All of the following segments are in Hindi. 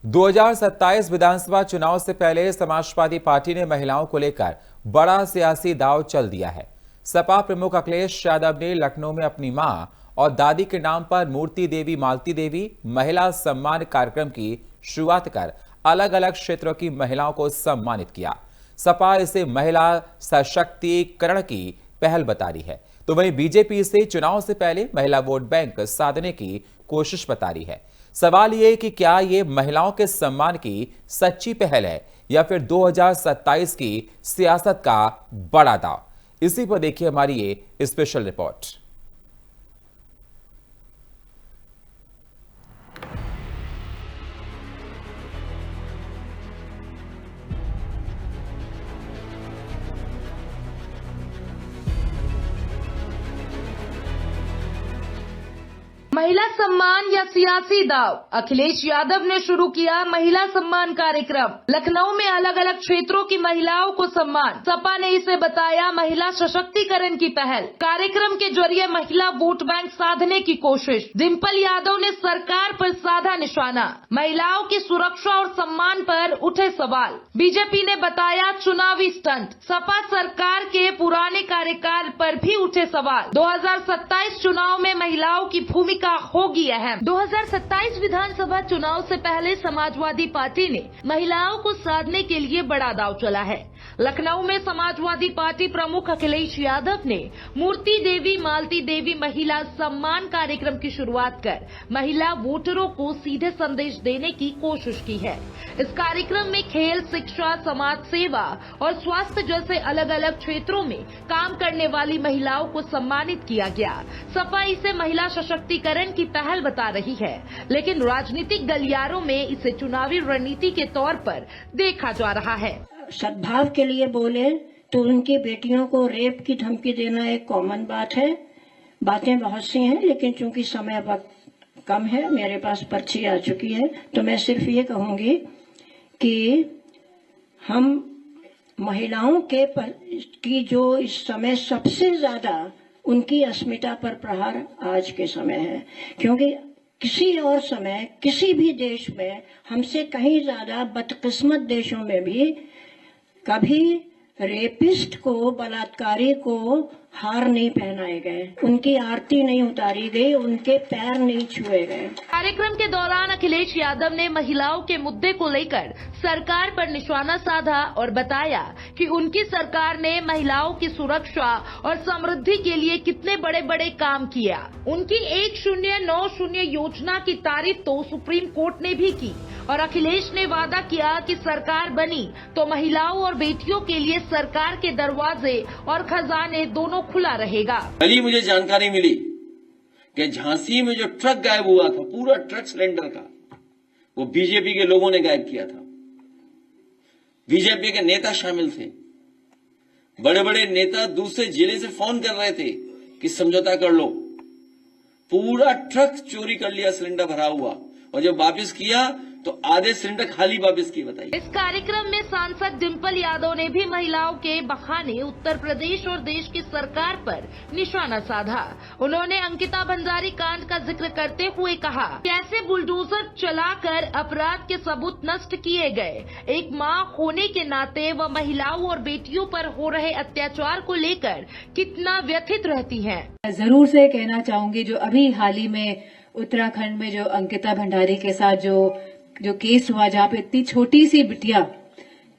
2027 विधानसभा चुनाव से पहले समाजवादी पार्टी ने महिलाओं को लेकर बड़ा सियासी दांव चल दिया है। सपा प्रमुख अखिलेश यादव ने लखनऊ में अपनी मां और दादी के नाम पर मूर्ति देवी मालती देवी महिला सम्मान कार्यक्रम की शुरुआत कर अलग अलग क्षेत्रों की महिलाओं को सम्मानित किया। सपा इसे महिला सशक्तिकरण की पहल बता रही है, तो वहीं बीजेपी इसे चुनाव से पहले महिला वोट बैंक साधने की कोशिश बता रही है। सवाल ये कि क्या ये महिलाओं के सम्मान की सच्ची पहल है या फिर 2027 की सियासत का बड़ा दांव? इसी पर देखिए हमारी ये स्पेशल रिपोर्ट। महिला सम्मान या सियासी दाव, अखिलेश यादव ने शुरू किया महिला सम्मान कार्यक्रम। लखनऊ में अलग अलग क्षेत्रों की महिलाओं को सम्मान। सपा ने इसे बताया महिला सशक्तिकरण की पहल। कार्यक्रम के जरिए महिला वोट बैंक साधने की कोशिश। डिम्पल यादव ने सरकार पर साधा निशाना। महिलाओं की सुरक्षा और सम्मान पर उठे सवाल। बीजेपी ने बताया चुनावी स्टंट। सपा सरकार के पुराने कार्यकाल पर भी उठे सवाल। 2027 चुनाव में महिलाओं की भूमिका होगी अहम। 2027 विधानसभा चुनाव से पहले समाजवादी पार्टी ने महिलाओं को साधने के लिए बड़ा दांव चला है। लखनऊ में समाजवादी पार्टी प्रमुख अखिलेश यादव ने मूर्ति देवी मालती देवी महिला सम्मान कार्यक्रम की शुरुआत कर महिला वोटरों को सीधे संदेश देने की कोशिश की है। इस कार्यक्रम में खेल, शिक्षा, समाज सेवा और स्वास्थ्य जैसे अलग अलग क्षेत्रों में काम करने वाली महिलाओं को सम्मानित किया गया। सपा इसे महिला सशक्तिकरण की पहल बता रही है, लेकिन राजनीतिक गलियारों में इसे चुनावी रणनीति के तौर पर देखा जा रहा है। सद्भाव के लिए बोले तो उनकी बेटियों को रेप की धमकी देना एक कॉमन बात है। बातें बहुत सी हैं, लेकिन चूंकि समय वक्त कम है, मेरे पास पर्ची आ चुकी है, तो मैं सिर्फ ये कहूंगी कि हम महिलाओं की जो इस समय सबसे ज्यादा उनकी अस्मिता पर प्रहार आज के समय है, क्योंकि किसी और समय किसी भी देश में हमसे कहीं ज्यादा बदकिस्मत देशों में भी कभी रेपिस्ट को, बलात्कारी को हार नहीं पहनाए गए, उनकी आरती नहीं उतारी गई, उनके पैर नहीं छुए गए। कार्यक्रम के दौरान अखिलेश यादव ने महिलाओं के मुद्दे को लेकर सरकार पर निशाना साधा और बताया कि उनकी सरकार ने महिलाओं की सुरक्षा और समृद्धि के लिए कितने बड़े बड़े काम किया। उनकी 1090 योजना की तारीफ तो सुप्रीम कोर्ट ने भी की और अखिलेश ने वादा किया कि सरकार बनी तो महिलाओं और बेटियों के लिए सरकार के दरवाजे और खजाने दोनों खुला रहेगा। कल ही मुझे जानकारी मिली कि झांसी में जो ट्रक गायब हुआ था, पूरा ट्रक सिलेंडर का, वो बीजेपी के लोगों ने गायब किया था। बीजेपी के नेता शामिल थे। बड़े बड़े नेता दूसरे जिले से फोन कर रहे थे कि समझौता कर लो। पूरा ट्रक चोरी कर लिया, सिलेंडर भरा हुआ, और जब वापस किया तो आधे सिलेंडर खाली वापस की। बताइए। इस कार्यक्रम में सांसद डिम्पल यादव ने भी महिलाओं के बहाने उत्तर प्रदेश और देश की सरकार पर निशाना साधा। उन्होंने अंकिता भंडारी कांड का जिक्र करते हुए कहा, कैसे बुलडोजर चलाकर अपराध के सबूत नष्ट किए गए। एक मां होने के नाते वह महिलाओं और बेटियों पर हो रहे अत्याचार को लेकर कितना व्यथित रहती हैं। जरूर से कहना चाहूंगी, जो अभी हाल ही में उत्तराखंड में जो अंकिता भंडारी के साथ जो केस हुआ, जहाँ पे इतनी छोटी सी बिटिया,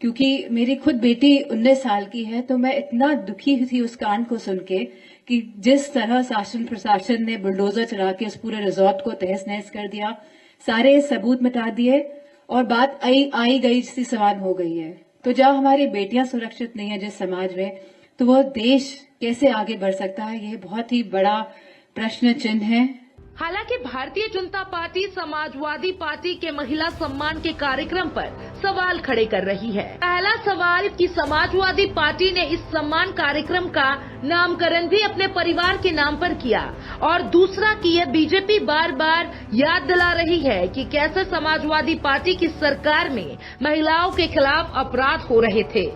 क्योंकि मेरी खुद बेटी 19 साल की है, तो मैं इतना दुखी थी उस कांड को सुन के कि जिस तरह शासन प्रशासन ने बुलडोजर चला के उस पूरे रिजॉर्ट को तहस नहस कर दिया, सारे सबूत मिटा दिए और बात आई गई सी समान हो गई है। तो जब हमारी बेटियां सुरक्षित नहीं है जिस समाज में, तो वो देश कैसे आगे बढ़ सकता है, ये बहुत ही बड़ा प्रश्न चिन्ह है। हालांकि भारतीय जनता पार्टी समाजवादी पार्टी के महिला सम्मान के कार्यक्रम पर सवाल खड़े कर रही है। पहला सवाल कि समाजवादी पार्टी ने इस सम्मान कार्यक्रम का नामकरण भी अपने परिवार के नाम पर किया, और दूसरा कि यह बीजेपी बार बार याद दिला रही है कि कैसे समाजवादी पार्टी की सरकार में महिलाओं के खिलाफ अपराध हो रहे थे।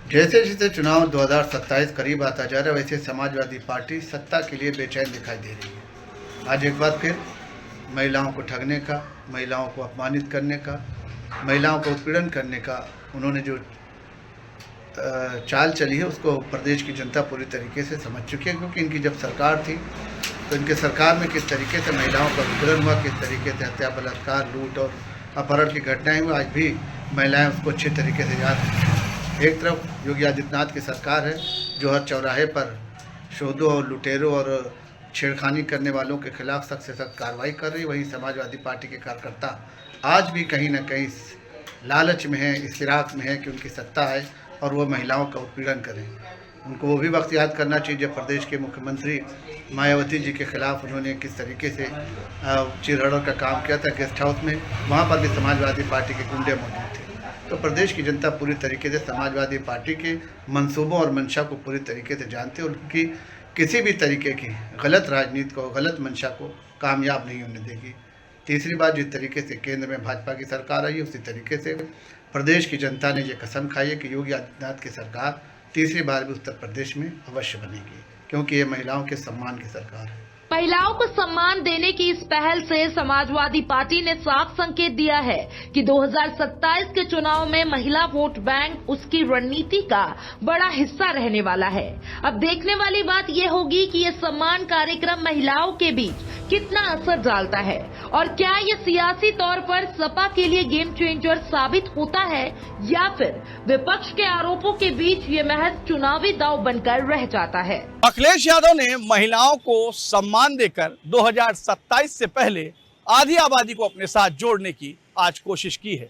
जैसे जैसे चुनाव 2027 करीब आता जा रहा है, वैसे समाजवादी पार्टी सत्ता के लिए बेचैन दिखाई दे रही है। आज एक बार फिर महिलाओं को ठगने का, महिलाओं को अपमानित करने का, महिलाओं को उत्पीड़न करने का उन्होंने जो चाल चली है उसको प्रदेश की जनता पूरी तरीके से समझ चुकी है। क्योंकि इनकी जब सरकार थी तो इनके सरकार में किस तरीके से महिलाओं का उत्पीड़न हुआ, किस तरीके से हत्या, बलात्कार, लूट और अपहरण की घटनाएं हुई, आज भी महिलाएं उसको अच्छे तरीके से याद हैं। एक तरफ योगी आदित्यनाथ की सरकार है जो हर चौराहे पर शोधों और लुटेरों और छेड़खानी करने वालों के खिलाफ सख्त से सख्त कार्रवाई कर रही है। वहीं समाजवादी पार्टी के कार्यकर्ता आज भी कहीं ना कहीं लालच में है, इस फिराक में है कि उनकी सत्ता है और वो महिलाओं का उत्पीड़न करें। उनको वो भी वक्त याद करना चाहिए जब प्रदेश के मुख्यमंत्री मायावती जी के खिलाफ उन्होंने किस तरीके से चिरहरण का काम किया था गेस्ट हाउस में, वहाँ पर भी समाजवादी पार्टी के गुंडे मौजूद थे। तो प्रदेश की जनता पूरी तरीके से समाजवादी पार्टी के मंसूबों और मंशा को पूरी तरीके से जानते हैं और उनकी किसी भी तरीके की गलत राजनीति को, गलत मंशा को कामयाब नहीं होने देगी। तीसरी बात, जिस तरीके से केंद्र में भाजपा की सरकार आई है उसी तरीके से प्रदेश की जनता ने ये कसम खाई है कि योगी आदित्यनाथ की सरकार तीसरी बार भी उत्तर प्रदेश में अवश्य बनेगी, क्योंकि ये महिलाओं के सम्मान की सरकार है। महिलाओं को सम्मान देने की इस पहल से समाजवादी पार्टी ने साफ संकेत दिया है कि 2027 के चुनाव में महिला वोट बैंक उसकी रणनीति का बड़ा हिस्सा रहने वाला है। अब देखने वाली बात ये होगी कि ये सम्मान कार्यक्रम महिलाओं के बीच कितना असर डालता है और क्या ये सियासी तौर पर सपा के लिए गेम चेंजर साबित होता है या फिर विपक्ष के आरोपों के बीच ये महज चुनावी दांव बनकर रह जाता है। अखिलेश यादव ने महिलाओं को सम्मान देकर 2027 से पहले आधी आबादी को अपने साथ जोड़ने की आज कोशिश की है।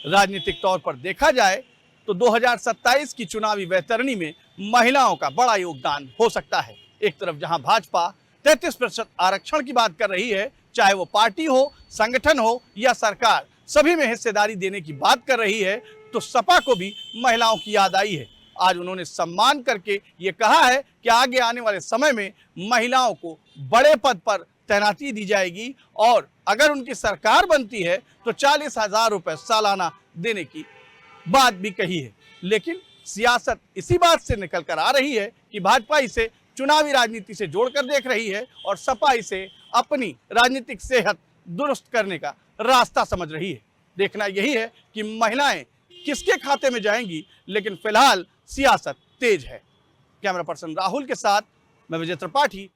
राजनीतिक तौर पर देखा जाए तो 2027 की चुनावी वैतरणी में महिलाओं का बड़ा योगदान हो सकता है। एक तरफ जहां भाजपा 33% आरक्षण की बात कर रही है, चाहे वो पार्टी हो, संगठन हो या सरकार, सभी में हिस्सेदारी देने की बात कर रही है, तो सपा को भी महिलाओं की याद आई है। आज उन्होंने सम्मान करके ये कहा है कि आगे आने वाले समय में महिलाओं को बड़े पद पर तैनाती दी जाएगी और अगर उनकी सरकार बनती है तो 40,000 रुपए सालाना देने की बात भी कही है। लेकिन सियासत इसी बात से निकल कर आ रही है कि भाजपा इसे चुनावी राजनीति से जोड़कर देख रही है और सपा इसे अपनी राजनीतिक सेहत दुरुस्त करने का रास्ता समझ रही है। देखना यही है कि महिलाएं किसके खाते में जाएंगी, लेकिन फिलहाल सियासत तेज है। कैमरा पर्सन राहुल के साथ मैं विजय त्रिपाठी,